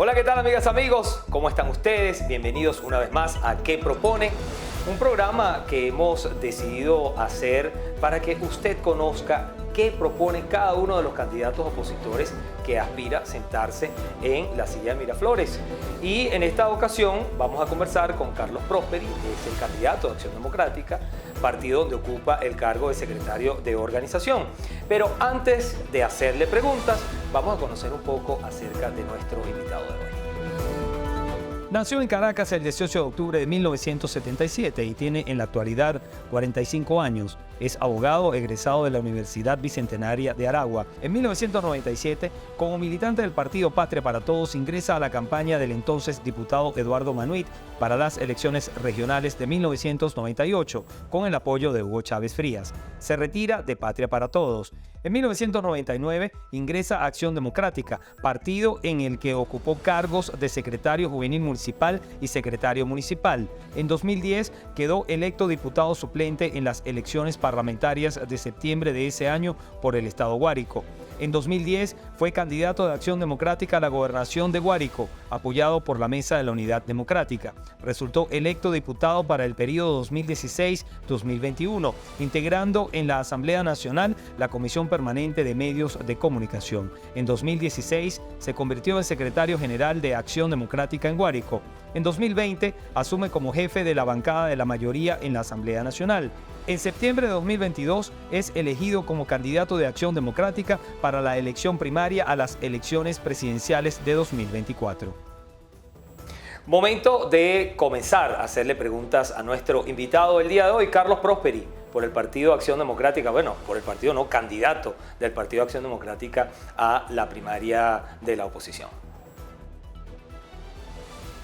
Hola, ¿qué tal, amigas, amigos? ¿Cómo están ustedes? Bienvenidos una vez más a ¿Qué propone? Un programa que hemos decidido hacer para que usted conozca qué propone cada uno de los candidatos opositores que aspira a sentarse en la silla de Miraflores. Y en esta ocasión vamos a conversar con Carlos Prosperi, que es el candidato de Acción Democrática, partido donde ocupa el cargo de secretario de organización. Pero antes de hacerle preguntas, vamos a conocer un poco acerca de nuestro invitado de hoy. Nació en Caracas el 18 de octubre de 1977 y tiene en la actualidad 45 años. Es abogado egresado de la Universidad Bicentenaria de Aragua. En 1997, como militante del partido Patria para Todos, ingresa a la campaña del entonces diputado Eduardo Manuit para las elecciones regionales de 1998, con el apoyo de Hugo Chávez Frías. Se retira de Patria para Todos. En 1999 ingresa a Acción Democrática, partido en el que ocupó cargos de secretario juvenil municipal y secretario municipal. En 2010 quedó electo diputado suplente en las elecciones parlamentarias de septiembre de ese año por el estado Guárico. En 2010 fue candidato de Acción Democrática a la gobernación de Guárico, apoyado por la Mesa de la Unidad Democrática. Resultó electo diputado para el periodo 2016-2021, integrando en la Asamblea Nacional la Comisión Permanente de Medios de Comunicación. En 2016 se convirtió en secretario general de Acción Democrática en Guárico. En 2020 asume como jefe de la bancada de la mayoría en la Asamblea Nacional. En septiembre de 2022 es elegido como candidato de Acción Democrática para la elección primaria a las elecciones presidenciales de 2024. Momento de comenzar a hacerle preguntas a nuestro invitado del día de hoy, Carlos Prosperi, por el Partido Acción Democrática, por el partido no, candidato del Partido Acción Democrática a la primaria de la oposición.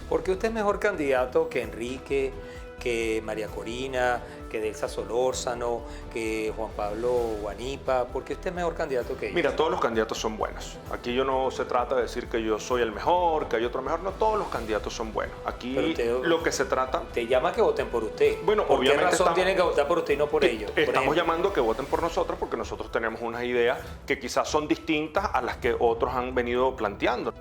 Porque usted es mejor candidato que Enrique, que María Corina, que Delsa Solórzano, que Juan Pablo Guanipa, porque usted es mejor candidato que ellos. Mira, todos los candidatos son buenos. Aquí no se trata de decir que yo soy el mejor, que hay otro mejor. No, todos los candidatos son buenos. Aquí lo que se trata... Te llama que voten por usted. Bueno, ¿Por obviamente qué razón tienen que votar por usted y no por ellos? Estamos llamando a que voten por nosotros porque nosotros tenemos unas ideas que quizás son distintas a las que otros han venido planteando.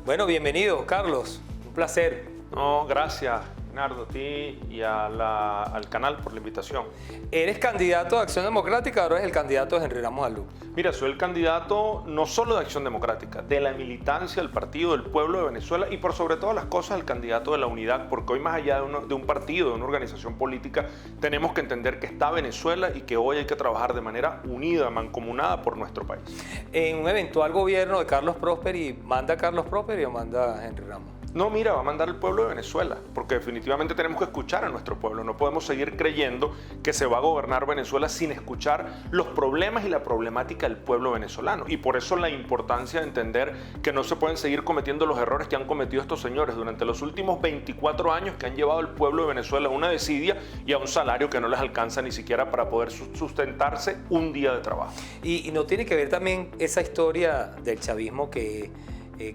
Bueno, bienvenido, Carlos. Un placer. No, gracias, Nardo, a ti y al canal por la invitación. ¿Eres candidato de Acción Democrática o eres el candidato de Henry Ramos Alú? Mira, soy el candidato no solo de Acción Democrática, de la militancia del partido, del pueblo de Venezuela y por sobre todas las cosas el candidato de la unidad, porque hoy más allá de un partido, de una organización política, tenemos que entender que está Venezuela y que hoy hay que trabajar de manera unida, mancomunada por nuestro país. En un eventual gobierno de Carlos Prosperi, ¿manda Carlos Prosperi o manda Henry Ramos? No, mira, va a mandar el pueblo de Venezuela, porque definitivamente tenemos que escuchar a nuestro pueblo. No podemos seguir creyendo que se va a gobernar Venezuela sin escuchar los problemas y la problemática del pueblo venezolano. Y por eso la importancia de entender que no se pueden seguir cometiendo los errores que han cometido estos señores durante los últimos 24 años que han llevado al pueblo de Venezuela a una desidia y a un salario que no les alcanza ni siquiera para poder sustentarse un día de trabajo. Y no tiene que ver también esa historia del chavismo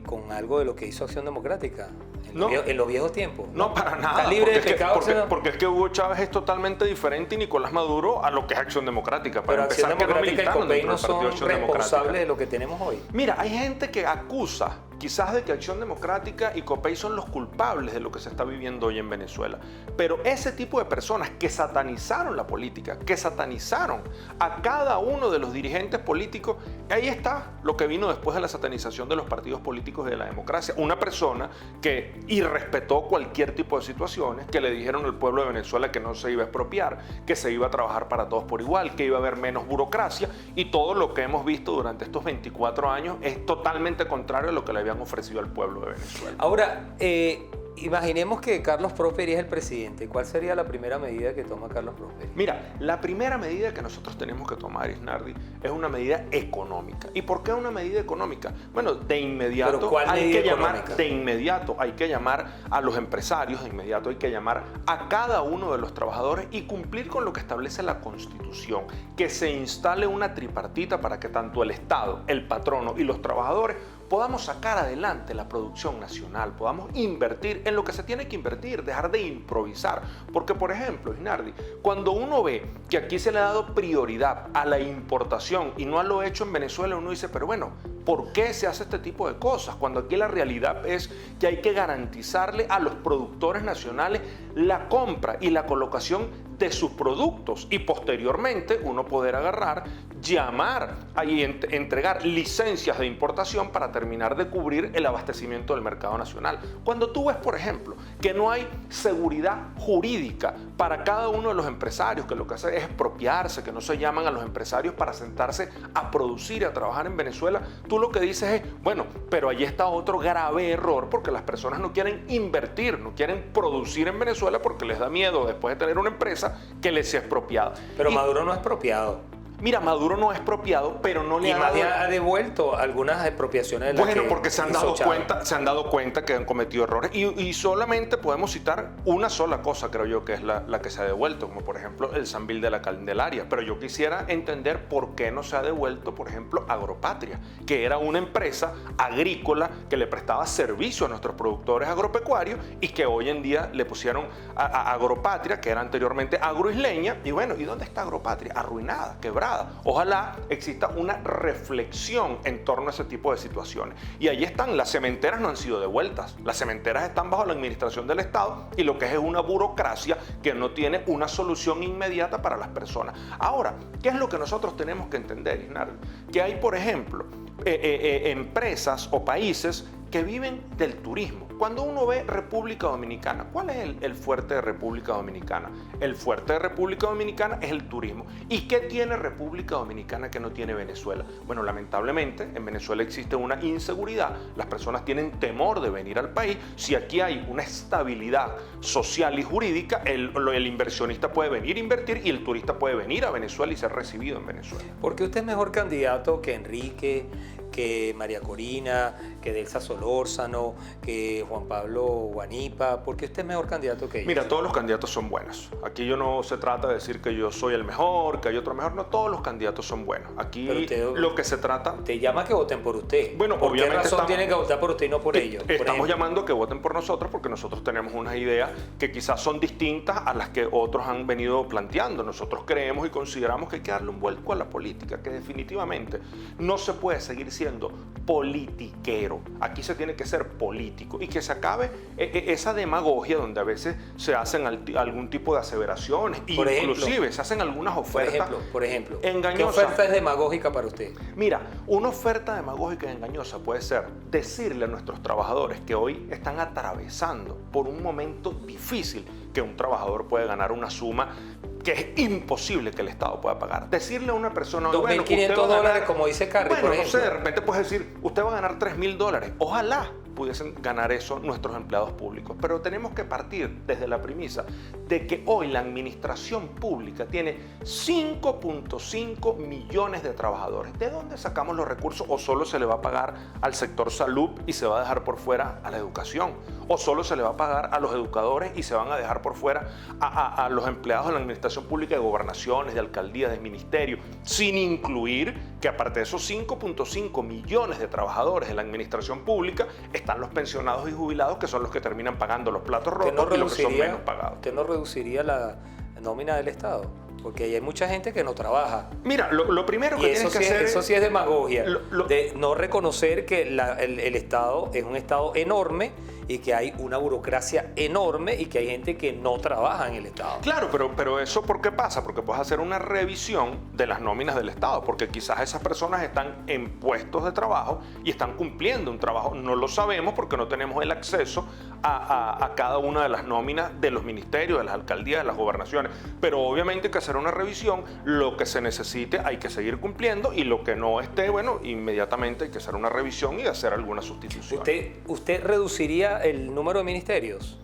con algo de lo que hizo Acción Democrática en los viejos tiempos. No, para nada. Está libre de pecado. Porque es que Hugo Chávez es totalmente diferente y Nicolás Maduro a lo que es Acción Democrática. Pero Acción Democrática y COPEI no son responsables de lo que tenemos hoy. Mira, hay gente que acusa quizás de que Acción Democrática y COPEI son los culpables de lo que se está viviendo hoy en Venezuela. Pero ese tipo de personas que satanizaron la política, que satanizaron a cada uno de los dirigentes políticos, ahí está lo que vino después de la satanización de los partidos políticos y de la democracia. Una persona que irrespetó cualquier tipo de situaciones, que le dijeron al pueblo de Venezuela que no se iba a expropiar, que se iba a trabajar para todos por igual, que iba a haber menos burocracia, y todo lo que hemos visto durante estos 24 años es totalmente contrario a lo que le habían ofrecido al pueblo de Venezuela. Ahora, imaginemos que Carlos Prosperi es el presidente. ¿Cuál sería la primera medida que toma Carlos Prosperi? Mira, la primera medida que nosotros tenemos que tomar, Isnardi, es una medida económica. ¿Y por qué una medida económica? Bueno, de inmediato hay que llamar a los empresarios, de inmediato hay que llamar a cada uno de los trabajadores y cumplir con lo que establece la Constitución, que se instale una tripartita para que tanto el Estado, el patrono y los trabajadores podamos sacar adelante la producción nacional, podamos invertir en lo que se tiene que invertir, dejar de improvisar. Porque, por ejemplo, Isnardi, cuando uno ve que aquí se le ha dado prioridad a la importación y no a lo hecho en Venezuela, uno dice, pero bueno, ¿por qué se hace este tipo de cosas? Cuando aquí la realidad es que hay que garantizarle a los productores nacionales la compra y la colocación de sus productos y posteriormente uno poder agarrar, llamar y entregar licencias de importación para terminar de cubrir el abastecimiento del mercado nacional. Cuando tú ves, por ejemplo, que no hay seguridad jurídica para cada uno de los empresarios, que lo que hace es expropiarse, que no se llaman a los empresarios para sentarse a producir y a trabajar en Venezuela, tú lo que dices es, bueno, pero allí está otro grave error porque las personas no quieren invertir, no quieren producir en Venezuela porque les da miedo después de tener una empresa que les sea expropiada. Pero Maduro no es expropiado. Mira, Maduro no es expropiado, pero no le ha devuelto algunas expropiaciones. Bueno, porque se han dado cuenta que han cometido errores. Y solamente podemos citar una sola cosa, creo yo, que es la que se ha devuelto, como por ejemplo el Sambil de la Candelaria. Pero yo quisiera entender por qué no se ha devuelto, por ejemplo, Agropatria, que era una empresa agrícola que le prestaba servicio a nuestros productores agropecuarios y que hoy en día le pusieron a Agropatria, que era anteriormente Agroisleña. Y bueno, ¿y dónde está Agropatria? Arruinada, quebrada. Ojalá exista una reflexión en torno a ese tipo de situaciones. Y ahí están, las cementeras no han sido devueltas. Las cementeras están bajo la administración del Estado y lo que es una burocracia que no tiene una solución inmediata para las personas. Ahora, ¿qué es lo que nosotros tenemos que entender, Isnardi? Que hay, por ejemplo, empresas o países que viven del turismo. Cuando uno ve República Dominicana, ¿cuál es el fuerte de República Dominicana? El fuerte de República Dominicana es el turismo. ¿Y qué tiene República Dominicana que no tiene Venezuela? Bueno, lamentablemente en Venezuela existe una inseguridad, las personas tienen temor de venir al país. Si aquí hay una estabilidad social y jurídica, el inversionista puede venir a invertir y el turista puede venir a Venezuela y ser recibido en Venezuela. Porque usted es mejor candidato que Enrique, que María Corina, que Delsa Solórzano, que Juan Pablo Guanipa, porque usted es mejor candidato que ellos. Mira, todos los candidatos son buenos. Aquí no se trata de decir que yo soy el mejor, que hay otro mejor. No, todos los candidatos son buenos. Aquí lo que se trata... Te llama a que voten por usted. Bueno, ¿Por obviamente qué razón tienen que votar por usted y no por ellos? Estamos llamando a que voten por nosotros porque nosotros tenemos unas ideas que quizás son distintas a las que otros han venido planteando. Nosotros creemos y consideramos que hay que darle un vuelco a la política, que definitivamente no se puede seguir siendo politiquero. Aquí se tiene que ser político y que se acabe esa demagogia donde a veces se hacen algún tipo de aseveraciones, inclusive se hacen algunas ofertas por ejemplo, engañosas. ¿Qué oferta es demagógica para usted? Mira, una oferta demagógica y engañosa puede ser decirle a nuestros trabajadores que hoy están atravesando por un momento difícil, que un trabajador puede ganar una suma que es imposible que el Estado pueda pagar. Decirle a una persona... $2.500, como dice Carri, por ejemplo. No sé, de repente puedes decir, usted va a ganar $3.000. Ojalá pudiesen ganar eso nuestros empleados públicos. Pero tenemos que partir desde la premisa de que hoy la administración pública tiene 5.5 millones de trabajadores. ¿De dónde sacamos los recursos? ¿O solo se le va a pagar al sector salud y se va a dejar por fuera a la educación? ¿O solo se le va a pagar a los educadores y se van a dejar por fuera a los empleados de la administración pública de gobernaciones, de alcaldías, de ministerios? Sin incluir que aparte de esos 5.5 millones de trabajadores de la administración pública están los pensionados y jubilados, que son los que terminan pagando los platos rotos y los que son menos pagados. ¿Usted no reduciría la nómina del Estado? Porque hay mucha gente que no trabaja. Mira, lo primero que tienes que hacer eso sí es demagogia, de no reconocer que el Estado es un Estado enorme y que hay una burocracia enorme y que hay gente que no trabaja en el Estado. Claro, pero eso ¿por qué pasa? Porque puedes hacer una revisión de las nóminas del Estado, porque quizás esas personas están en puestos de trabajo y están cumpliendo un trabajo. No lo sabemos porque no tenemos el acceso a cada una de las nóminas de los ministerios, de las alcaldías, de las gobernaciones. Pero obviamente hay que hacer una revisión, lo que se necesite hay que seguir cumpliendo y lo que no esté, bueno, inmediatamente hay que hacer una revisión y hacer alguna sustitución. ¿Usted reduciría el número de ministerios?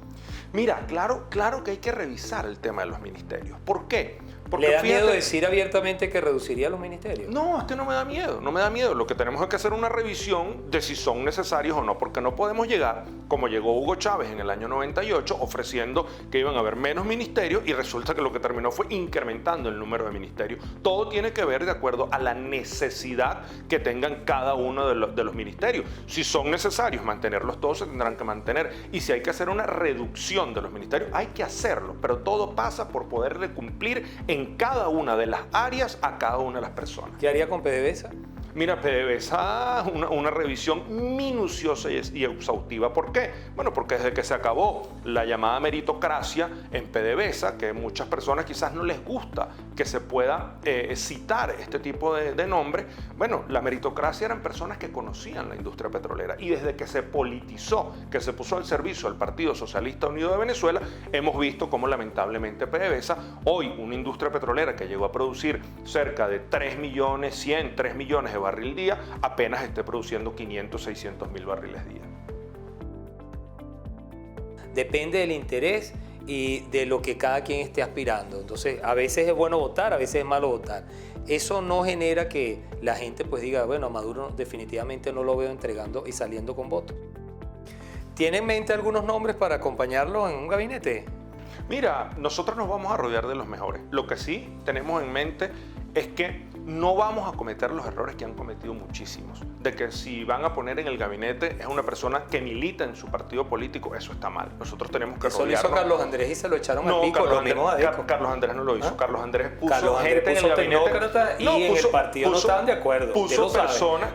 Mira, claro que hay que revisar el tema de los ministerios. ¿Por qué? ¿Le da miedo decir abiertamente que reduciría los ministerios? No, es que no me da miedo, no me da miedo. Lo que tenemos es que hacer una revisión de si son necesarios o no, porque no podemos llegar, como llegó Hugo Chávez en el año 98, ofreciendo que iban a haber menos ministerios y resulta que lo que terminó fue incrementando el número de ministerios. Todo tiene que ver de acuerdo a la necesidad que tengan cada uno de los ministerios. Si son necesarios mantenerlos todos, se tendrán que mantener. Y si hay que hacer una reducción de los ministerios, hay que hacerlo, pero todo pasa por poderle cumplir en cada una de las áreas a cada una de las personas. ¿Qué haría con PDVSA? Mira, PDVSA, una revisión minuciosa y exhaustiva. ¿Por qué? Bueno, porque desde que se acabó la llamada meritocracia en PDVSA, que muchas personas quizás no les gusta que se pueda citar este tipo de nombres, bueno, la meritocracia eran personas que conocían la industria petrolera y desde que se politizó, que se puso al servicio del Partido Socialista Unido de Venezuela, hemos visto cómo lamentablemente PDVSA, hoy una industria petrolera que llegó a producir cerca de 3 millones de barril día, apenas esté produciendo 500, 600 mil barriles día. Depende del interés y de lo que cada quien esté aspirando. Entonces, a veces es bueno votar, a veces es malo votar. Eso no genera que la gente pues diga, bueno, a Maduro definitivamente no lo veo entregando y saliendo con votos. ¿Tiene en mente algunos nombres para acompañarlo en un gabinete? Mira, nosotros nos vamos a rodear de los mejores. Lo que sí tenemos en mente es que no vamos a cometer los errores que han cometido muchísimos. De que si van a poner en el gabinete es una persona que milita en su partido político, eso está mal. Nosotros tenemos que rodearnos. Eso lo hizo Carlos Andrés y se lo echaron al pico, lo mismo a Deco. Carlos Andrés no lo hizo. Carlos Andrés puso Carlos Andrés gente puso en el tecnócratas y en el partido no estaban de acuerdo.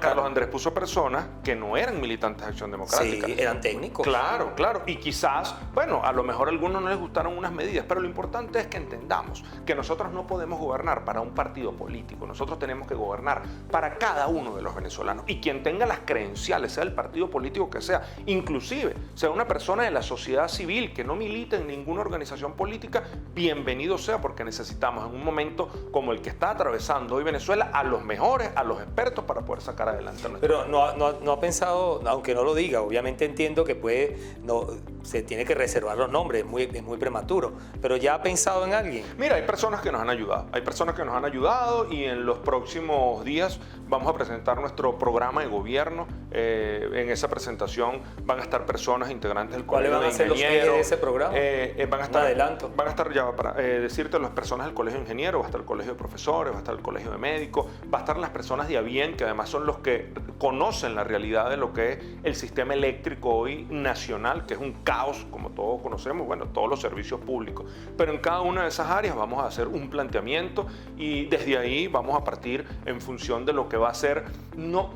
Carlos Andrés puso personas que no eran militantes de Acción Democrática. Sí, eran técnicos. Claro, claro. Y quizás, bueno, a lo mejor a algunos no les gustaron unas medidas, pero lo importante es que entendamos que nosotros no podemos gobernar para un partido político. Nosotros tenemos que gobernar para cada uno de los venezolanos. Y quien tenga las credenciales, sea el partido político que sea, inclusive sea una persona de la sociedad civil que no milita en ninguna organización política, bienvenido sea, porque necesitamos en un momento como el que está atravesando hoy Venezuela a los mejores, a los expertos para poder sacar adelante a nuestro Pero no ha pensado, aunque no lo diga, obviamente entiendo que se tiene que reservar los nombres, es muy prematuro, pero ¿ya ha pensado en alguien? Mira, hay personas que nos han ayudado, y en los próximos días vamos a presentar nuestro programa de gobierno. En esa presentación van a estar personas integrantes del Colegio de Ingenieros. ¿Cuáles van a ser los ejes de ese programa? Van a estar, un adelanto. Van a estar, ya para decirte, las personas del Colegio de Ingenieros, va a estar el Colegio de Profesores, va a estar el Colegio de Médicos, va a estar las personas de ABIEN, que además son los que conocen la realidad de lo que es el sistema eléctrico hoy nacional, que es un caos, como todos conocemos, bueno, todos los servicios públicos. Pero en cada una de esas áreas vamos a hacer un planteamiento y desde ahí vamos a partir en función de lo que va a ser, no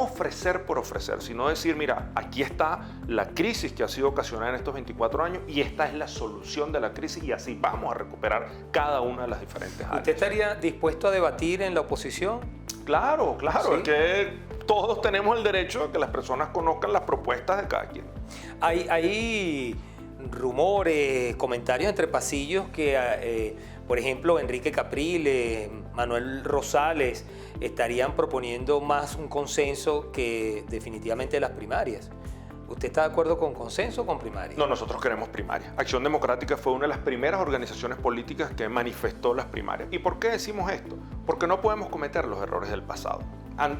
ofrecer por ofrecer, sino decir, mira, aquí está la crisis que ha sido ocasionada en estos 24 años y esta es la solución de la crisis y así vamos a recuperar cada una de las diferentes áreas. ¿Usted estaría dispuesto a debatir en la oposición? Claro, ¿Sí? Es que todos tenemos el derecho a que las personas conozcan las propuestas de cada quien. Hay rumores, comentarios entre pasillos que, por ejemplo, Enrique Capriles, Manuel Rosales estarían proponiendo más un consenso que definitivamente las primarias. ¿Usted está de acuerdo con consenso o con primarias? No, nosotros queremos primarias. Acción Democrática fue una de las primeras organizaciones políticas que manifestó las primarias. ¿Y por qué decimos esto? Porque no podemos cometer los errores del pasado.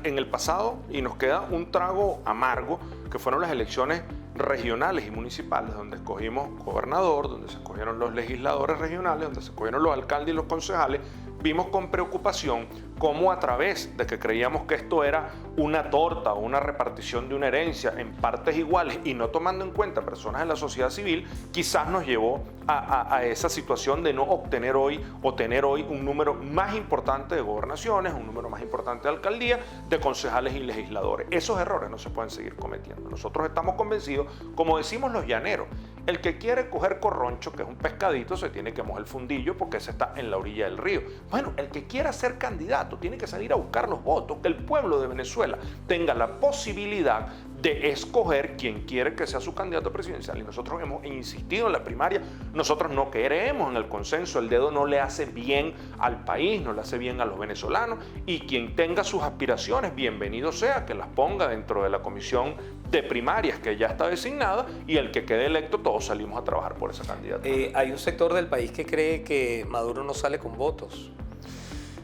En el pasado, y nos queda un trago amargo, que fueron las elecciones regionales y municipales, donde escogimos gobernador, donde se escogieron los legisladores regionales, donde se escogieron los alcaldes y los concejales. Vimos con preocupación cómo a través de que creíamos que esto era una torta o una repartición de una herencia en partes iguales y no tomando en cuenta personas de la sociedad civil, quizás nos llevó a esa situación de no obtener hoy o tener hoy un número más importante de gobernaciones, un número más importante de alcaldías, de concejales y legisladores. Esos errores no se pueden seguir cometiendo. Nosotros estamos convencidos, como decimos los llaneros, el que quiere coger corroncho, que es un pescadito, se tiene que mojar el fundillo porque ese está en la orilla del río. Bueno, el que quiera ser candidato tiene que salir a buscar los votos, que el pueblo de Venezuela tenga la posibilidad de escoger quién quiere que sea su candidato presidencial. Y nosotros hemos insistido en la primaria, nosotros no creemos en el consenso, el dedo no le hace bien al país, no le hace bien a los venezolanos, y quien tenga sus aspiraciones, bienvenido sea, que las ponga dentro de la comisión de primarias que ya está designada, y el que quede electo, todos salimos a trabajar por esa candidatura. Hay un sector del país que cree que Maduro no sale con votos.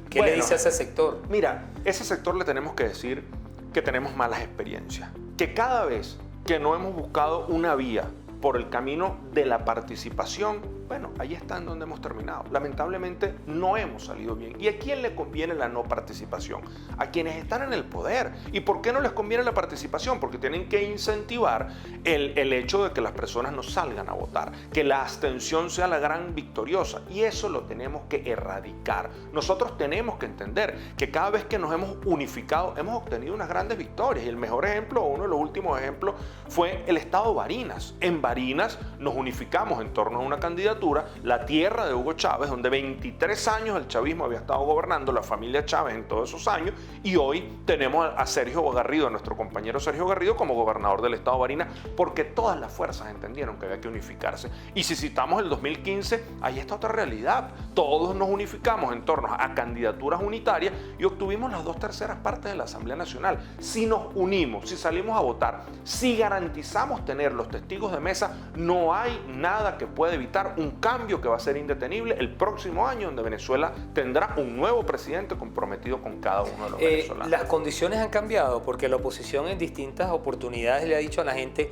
¿Qué Bueno, le dice a ese sector? Mira, a ese sector le tenemos que decir que tenemos malas experiencias, que cada vez que no hemos buscado una vía por el camino de la participación, bueno, ahí está en donde hemos terminado. Lamentablemente no hemos salido bien. ¿Y a quién le conviene la no participación? A quienes están en el poder. ¿Y por qué no les conviene la participación? Porque tienen que incentivar el hecho de que las personas no salgan a votar, que la abstención sea la gran victoriosa. Y eso lo tenemos que erradicar. Nosotros tenemos que entender que cada vez que nos hemos unificado, hemos obtenido unas grandes victorias. Y el mejor ejemplo, o uno de los últimos ejemplos, fue el estado Barinas. En Barinas nos unificamos en torno a una candidatura, la tierra de Hugo Chávez, donde 23 años el chavismo había estado gobernando, la familia Chávez en todos esos años, y hoy tenemos a Sergio Garrido, a nuestro compañero Sergio Garrido, como gobernador del estado Barinas, porque todas las fuerzas entendieron que había que unificarse. Y si citamos el 2015, ahí está otra realidad. Todos nos unificamos en torno a candidaturas unitarias y obtuvimos las 2/3 partes de la Asamblea Nacional. Si nos unimos, si salimos a votar, si garantizamos tener los testigos de mesa, no hay nada que pueda evitar un cambio que va a ser indetenible el próximo año, donde Venezuela tendrá un nuevo presidente comprometido con cada uno de los venezolanos. Las condiciones han cambiado porque la oposición en distintas oportunidades le ha dicho a la gente: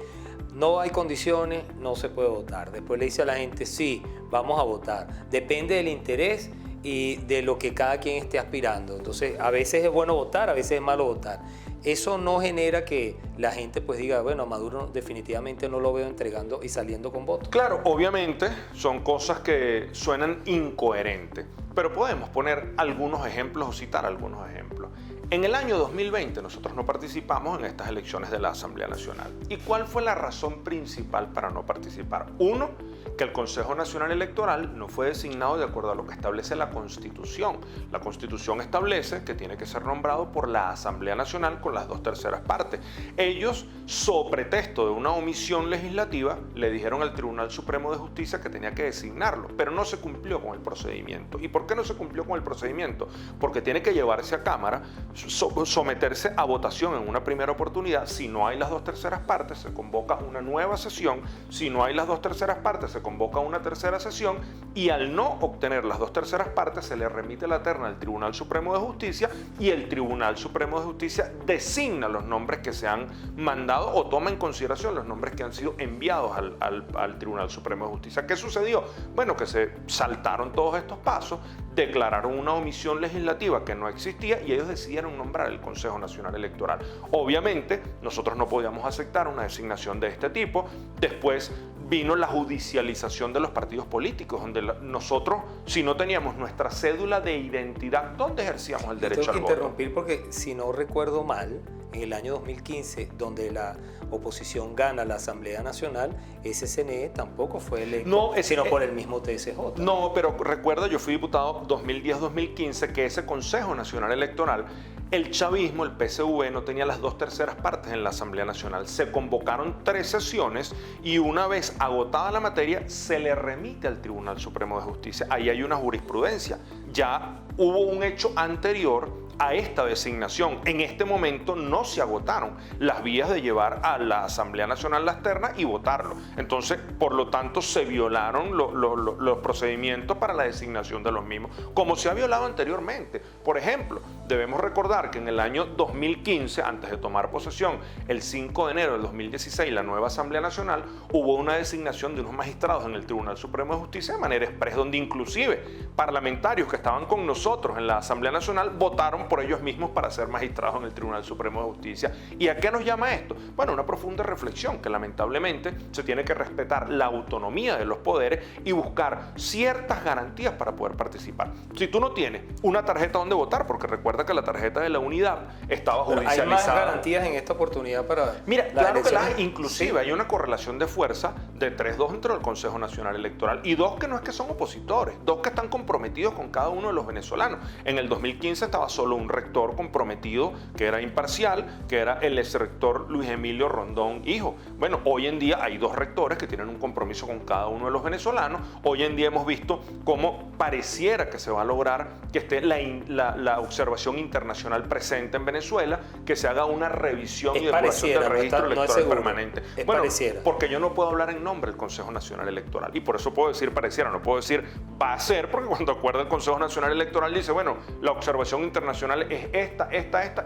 no hay condiciones, no se puede votar. Después le dice a la gente: sí, vamos a votar. Depende del interés y de lo que cada quien esté aspirando. Entonces, a veces es bueno votar, a veces es malo votar. Eso no genera que la gente pues diga: bueno, a Maduro definitivamente no lo veo entregando y saliendo con votos. Claro, obviamente son cosas que suenan incoherentes, pero podemos poner algunos ejemplos o citar algunos ejemplos. En el año 2020 nosotros no participamos en estas elecciones de la Asamblea Nacional. ¿Y cuál fue la razón principal para no participar? Uno, que el Consejo Nacional Electoral no fue designado de acuerdo a lo que establece la Constitución. La Constitución establece que tiene que ser nombrado por la Asamblea Nacional con las 2/3 partes. Ellos, so pretexto de una omisión legislativa, le dijeron al Tribunal Supremo de Justicia que tenía que designarlo, pero no se cumplió con el procedimiento. ¿Y por qué no se cumplió con el procedimiento? Porque tiene que llevarse a Cámara, someterse a votación en una primera oportunidad. Si no hay las 2/3 partes, se convoca una nueva sesión. Si no hay las 2/3 partes, se convoca una tercera sesión, y al no obtener las 2/3 partes se le remite la terna al Tribunal Supremo de Justicia, y el Tribunal Supremo de Justicia designa los nombres que se han mandado o toma en consideración los nombres que han sido enviados al Tribunal Supremo de Justicia. ¿Qué sucedió? Bueno, que se saltaron todos estos pasos, declararon una omisión legislativa que no existía y ellos decidieron nombrar el Consejo Nacional Electoral. Obviamente, nosotros no podíamos aceptar una designación de este tipo. Después vino la judicialización de los partidos políticos, donde nosotros, si no teníamos nuestra cédula de identidad, ¿dónde ejercíamos el derecho al voto? Tengo que interrumpir porque, si no recuerdo mal, en el año 2015, donde la oposición gana la Asamblea Nacional, ese CNE tampoco fue electo, sino por el mismo TSJ. No, pero recuerda, yo fui diputado 2010-2015, que ese Consejo Nacional Electoral, el chavismo, el PSV, no tenía las 2/3 partes en la Asamblea Nacional. Se convocaron 3 sesiones y una vez agotada la materia, se le remite al Tribunal Supremo de Justicia. Ahí hay una jurisprudencia. Ya hubo un hecho anterior a esta designación. En este momento no se agotaron las vías de llevar a la Asamblea Nacional las ternas y votarlo. Entonces, por lo tanto, se violaron los procedimientos para la designación de los mismos, como se ha violado anteriormente. Por ejemplo, debemos recordar que en el año 2015, antes de tomar posesión, el 5 de enero del 2016, la nueva Asamblea Nacional, hubo una designación de unos magistrados en el Tribunal Supremo de Justicia de manera expresa, donde inclusive parlamentarios que estaban con nosotros en la Asamblea Nacional votaron por ellos mismos para ser magistrados en el Tribunal Supremo de Justicia. ¿Y a qué nos llama esto? Bueno, una profunda reflexión, que lamentablemente se tiene que respetar la autonomía de los poderes y buscar ciertas garantías para poder participar. Si tú no tienes una tarjeta donde votar, porque recuerda que la tarjeta de la unidad estaba judicializada. ¿Hay más garantías en esta oportunidad para Mira, las claro elecciones? que las inclusive hay una correlación de fuerza de 3-2 dentro del Consejo Nacional Electoral, y 2 que no es que son opositores, 2 que están comprometidos con cada uno de los venezolanos. En el 2015 estaba solo solo un rector comprometido que era imparcial, que era el exrector Luis Emilio Rondón hijo. Bueno, hoy en día hay 2 rectores que tienen un compromiso con cada uno de los venezolanos. Hoy en día hemos visto cómo pareciera que se va a lograr que esté la observación internacional presente en Venezuela, que se haga una revisión y depuración del registro electoral permanente. Bueno, pareciera. porque yo no puedo hablar en nombre del Consejo Nacional Electoral, y por eso puedo decir pareciera, no puedo decir va a ser, porque cuando acuerda el Consejo Nacional Electoral dice, bueno, la observación internacional es esta,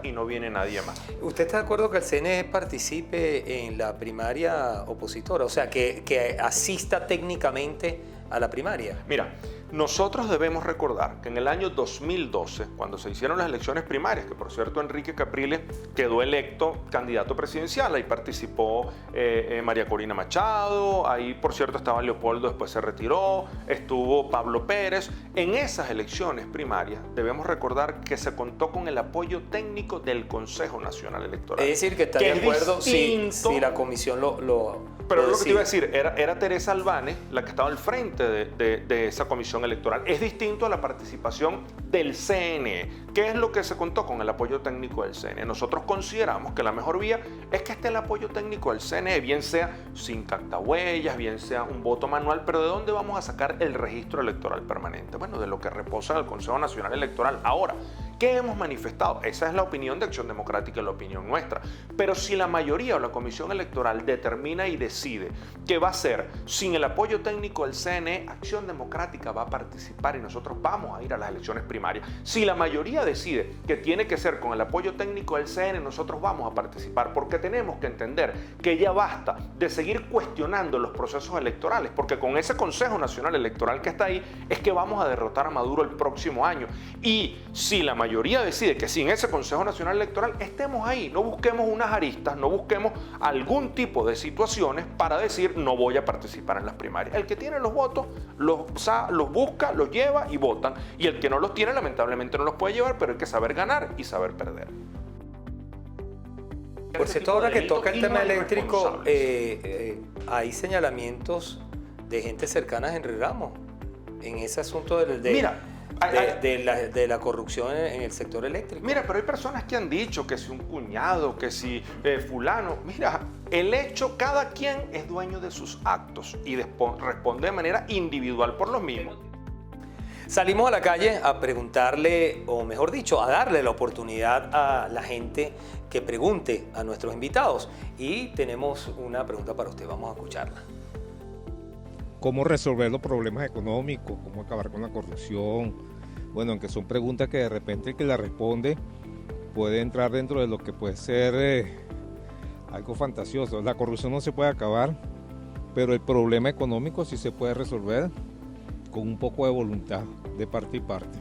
y no viene nadie más. ¿Usted está de acuerdo que el CNE participe en la primaria opositora? O sea, que asista técnicamente a la primaria. Mira, nosotros debemos recordar que en el año 2012, cuando se hicieron las elecciones primarias, que por cierto Enrique Capriles quedó electo candidato presidencial, ahí participó María Corina Machado, ahí por cierto estaba Leopoldo, después se retiró, estuvo Pablo Pérez. En esas elecciones primarias debemos recordar que se contó con el apoyo técnico del Consejo Nacional Electoral. Es decir, que está de acuerdo si la comisión Pero lo que te iba a decir, era Teresa Albane la que estaba al frente de esa comisión electoral. Es distinto a la participación del CNE. ¿Qué es lo que se contó con el apoyo técnico del CNE? Nosotros consideramos que la mejor vía es que esté el apoyo técnico del CNE, bien sea sin captahuellas, bien sea un voto manual, pero ¿de dónde vamos a sacar el registro electoral permanente? Bueno, de lo que reposa en el Consejo Nacional Electoral. Ahora, ¿qué hemos manifestado? Esa es la opinión de Acción Democrática y la opinión nuestra. Pero si la mayoría o la Comisión Electoral determina y decide que va a ser sin el apoyo técnico del CNE, Acción Democrática va a participar y nosotros vamos a ir a las elecciones primarias. Si la mayoría decide que tiene que ser con el apoyo técnico del CNE, nosotros vamos a participar, porque tenemos que entender que ya basta de seguir cuestionando los procesos electorales, porque con ese Consejo Nacional Electoral que está ahí es que vamos a derrotar a Maduro el próximo año. Y si la mayoría decide que sin ese Consejo Nacional Electoral estemos ahí, no busquemos unas aristas, no busquemos algún tipo de situaciones para decir no voy a participar en las primarias. El que tiene los votos los busca, los lleva y votan, y el que no los tiene lamentablemente no los puede llevar, pero hay que saber ganar y saber perder. Por cierto, ahora que toca el tema eléctrico, hay señalamientos de gente cercana a Henry Ramos en ese asunto de la corrupción en el sector eléctrico. Mira, pero hay personas que han dicho que si un cuñado, que si fulano. Mira, el hecho, cada quien es dueño de sus actos y responde de manera individual por los mismos. Salimos a la calle a preguntarle, o mejor dicho, a darle la oportunidad a la gente que pregunte a nuestros invitados. Y tenemos una pregunta para usted, vamos a escucharla. ¿Cómo resolver los problemas económicos? ¿Cómo acabar con la corrupción? Bueno, aunque son preguntas que de repente el que la responde puede entrar dentro de lo que puede ser algo fantasioso. La corrupción no se puede acabar, pero el problema económico sí se puede resolver con un poco de voluntad de parte y parte.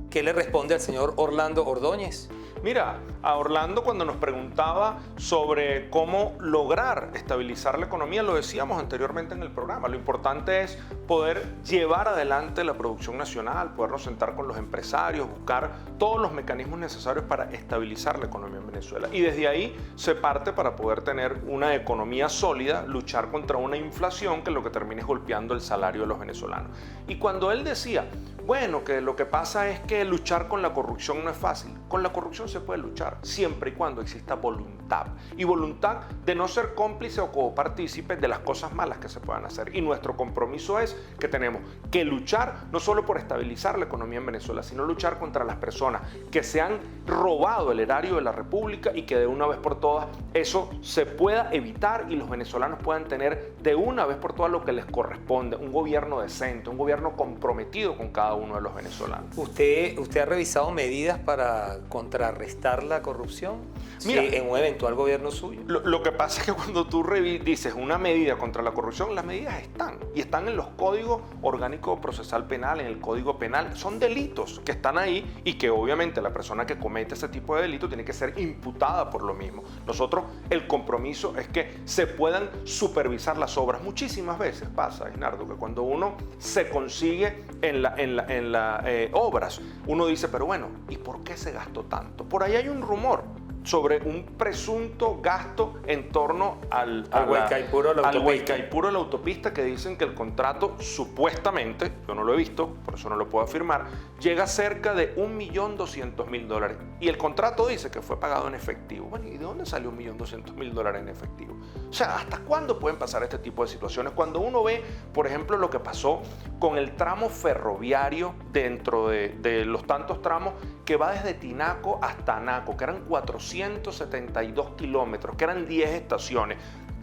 ¿Qué le responde al señor Orlando Ordóñez? Mira, a Orlando cuando nos preguntaba sobre cómo lograr estabilizar la economía, lo decíamos anteriormente en el programa, lo importante es poder llevar adelante la producción nacional, podernos sentar con los empresarios, buscar todos los mecanismos necesarios para estabilizar la economía en Venezuela. Y desde ahí se parte para poder tener una economía sólida, luchar contra una inflación que lo que termina es golpeando el salario de los venezolanos. Y cuando él decía, bueno, que lo que pasa es que luchar con la corrupción no es fácil, con la corrupción se puede luchar siempre y cuando exista voluntad, y voluntad de no ser cómplice o copartícipe de las cosas malas que se puedan hacer. Y nuestro compromiso es que tenemos que luchar no solo por estabilizar la economía en Venezuela, sino luchar contra las personas que se han robado el erario de la República, y que de una vez por todas eso se pueda evitar y los venezolanos puedan tener de una vez por todas lo que les corresponde, un gobierno decente, un gobierno comprometido con cada uno de los venezolanos. ¿Usted ha revisado medidas para contrarrestar la corrupción? Mira, en un eventual gobierno suyo. Lo que pasa es que cuando tú dices una medida contra la corrupción, las medidas están, y están en los códigos orgánicos procesal penal, en el código penal. Son delitos que están ahí y que obviamente la persona que comete ese tipo de delito tiene que ser imputada por lo mismo. Nosotros, el compromiso es que se puedan supervisar las obras. Muchísimas veces pasa, Isnardo, que cuando uno se consigue en las obras, uno dice, pero bueno, ¿y por qué se gastó tanto? Por ahí hay un rumor. sobre un presunto gasto en torno al Huaycaipuro, la autopista. Huaycaipuro, la autopista, que dicen que el contrato supuestamente, yo no lo he visto, por eso no lo puedo afirmar, llega a cerca de $1.200.000. Y el contrato dice que fue pagado en efectivo. Bueno, ¿y de dónde salió $1.200.000 en efectivo? O sea, ¿hasta cuándo pueden pasar este tipo de situaciones? Cuando uno ve, por ejemplo, lo que pasó con el tramo ferroviario dentro de los tantos tramos que va desde Tinaco hasta Anaco, que eran 472 kilómetros, que eran 10 estaciones.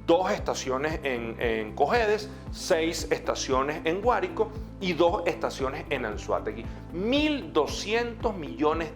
2 estaciones en Cojedes, 6 estaciones en Guárico y 2 estaciones en Anzoátegui. $1.200 millones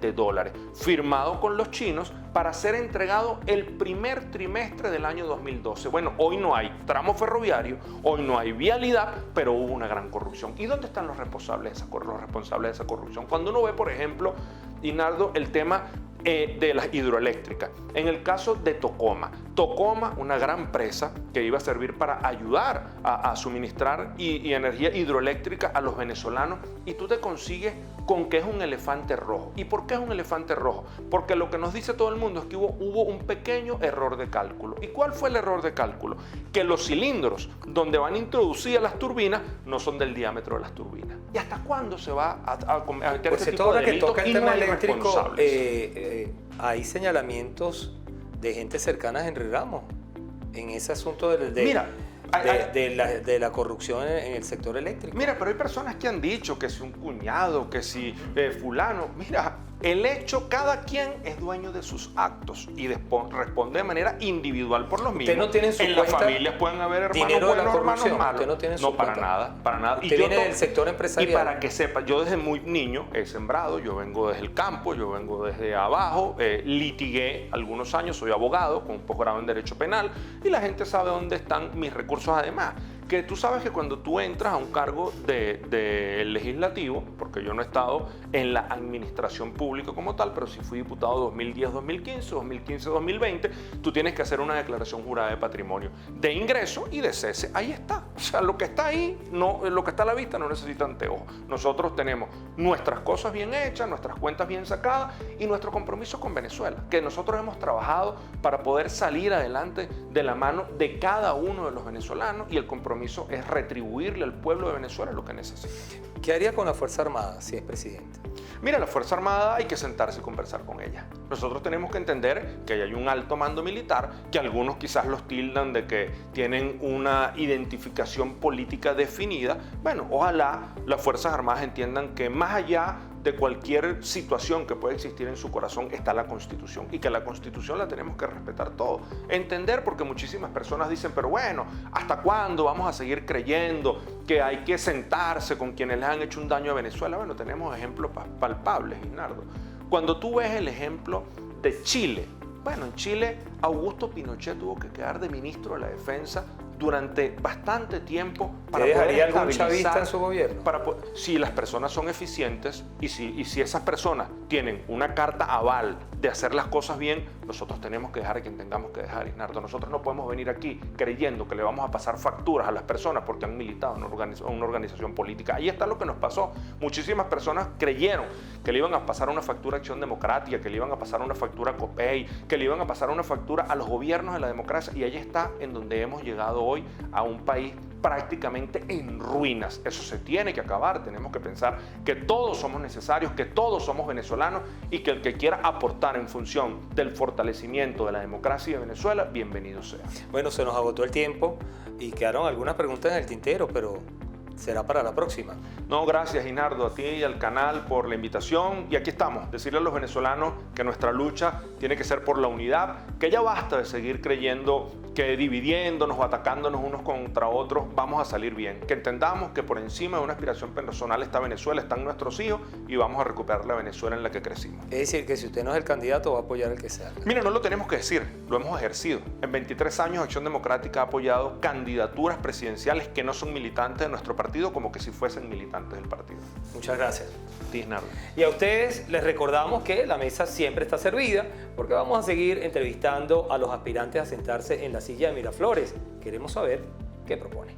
firmado con los chinos para ser entregado el primer trimestre del año 2012. Bueno, hoy no hay tramo ferroviario, hoy no hay vialidad, pero hubo una gran corrupción. ¿Y dónde están los responsables de esa corrupción? Cuando uno ve, por ejemplo, Dinardo, el tema de las hidroeléctricas. En el caso de Tocoma, una gran presa que iba a servir para ayudar a suministrar y energía hidroeléctrica a los venezolanos, y tú te consigues con que es un elefante rojo. ¿Y por qué es un elefante rojo? Porque lo que nos dice todo el mundo es que hubo un pequeño error de cálculo. ¿Y cuál fue el error de cálculo? Que los cilindros donde van introducidas las turbinas no son del diámetro de las turbinas. ¿Y hasta cuándo se va a cometer Pues ese tipo de delitos? toca el Y no tema hay eléctrico, responsables. hay señalamientos de gente cercana a Henry Ramos en ese asunto de la corrupción en el sector eléctrico. Mira, pero hay personas que han dicho que si un cuñado, que si fulano. Mira, el hecho, cada quien es dueño de sus actos y responde de manera individual por los mismos. ¿Usted no tiene en su en las cuenta familias pueden haber hermanos dinero de la buenos, hermanos corrupción? malos. ¿Usted no tiene en su No, para cuenta? nada, para nada. Usted viene del sector empresarial. Y para que sepa, yo desde muy niño he sembrado, yo vengo desde el campo, yo vengo desde abajo, litigué algunos años, soy abogado con un posgrado en Derecho Penal, y la gente sabe dónde están mis recursos además. Que tú sabes que cuando tú entras a un cargo del legislativo, porque yo no he estado en la administración pública como tal, pero sí fui diputado 2010-2015, 2015-2020, tú tienes que hacer una declaración jurada de patrimonio, de ingreso y de cese. Ahí está. O sea, lo que está ahí, lo que está a la vista no necesita anteojos. Nosotros tenemos nuestras cosas bien hechas, nuestras cuentas bien sacadas y nuestro compromiso con Venezuela, que nosotros hemos trabajado para poder salir adelante de la mano de cada uno de los venezolanos, y el compromiso es retribuirle al pueblo de Venezuela lo que necesita. ¿Qué haría con la Fuerza Armada si es presidente? Mira, la Fuerza Armada hay que sentarse y conversar con ella. Nosotros tenemos que entender que hay un alto mando militar, que algunos quizás los tildan de que tienen una identificación política definida. Bueno, ojalá las Fuerzas Armadas entiendan que más allá de cualquier situación que pueda existir en su corazón está la Constitución, y que la Constitución la tenemos que respetar todos. Entender, porque muchísimas personas dicen, pero bueno, ¿hasta cuándo vamos a seguir creyendo que hay que sentarse con quienes les han hecho un daño a Venezuela? Bueno, tenemos ejemplos palpables, Leonardo. Cuando tú ves el ejemplo de Chile, bueno, en Chile Augusto Pinochet tuvo que quedar de ministro de la Defensa durante bastante tiempo para poder dejaría algún estabilizar, chavista en su gobierno? Si las personas son eficientes y si esas personas tienen una carta aval de hacer las cosas bien, nosotros tenemos que dejar a quien tengamos que dejar, Isnardo. Nosotros no podemos venir aquí creyendo que le vamos a pasar facturas a las personas porque han militado en una organización política. Ahí está lo que nos pasó. Muchísimas personas creyeron que le iban a pasar una factura a Acción Democrática, que le iban a pasar una factura a COPEI, que le iban a pasar una factura a los gobiernos de la democracia, y ahí está en donde hemos llegado hoy, a un país prácticamente en ruinas. Eso se tiene que acabar. Tenemos que pensar que todos somos necesarios, que todos somos venezolanos, y que el que quiera aportar en función del fortalecimiento de la democracia de Venezuela, bienvenido sea. Bueno, se nos agotó el tiempo y quedaron algunas preguntas en el tintero, pero será para la próxima. No, gracias, Ginardo, a ti y al canal por la invitación. Y aquí estamos, decirle a los venezolanos que nuestra lucha tiene que ser por la unidad, que ya basta de seguir creyendo que dividiéndonos o atacándonos unos contra otros vamos a salir bien. Que entendamos que por encima de una aspiración personal está Venezuela, están nuestros hijos, y vamos a recuperar la Venezuela en la que crecimos. Es decir, que si usted no es el candidato, va a apoyar el que sea. Mira, no lo tenemos que decir, lo hemos ejercido. En 23 años Acción Democrática ha apoyado candidaturas presidenciales que no son militantes de nuestro partido, como que si fuesen militantes del partido. Muchas gracias. Tisnardo. Y a ustedes les recordamos que la mesa siempre está servida, porque vamos a seguir entrevistando a los aspirantes a sentarse en la silla de Miraflores. Queremos saber qué propone.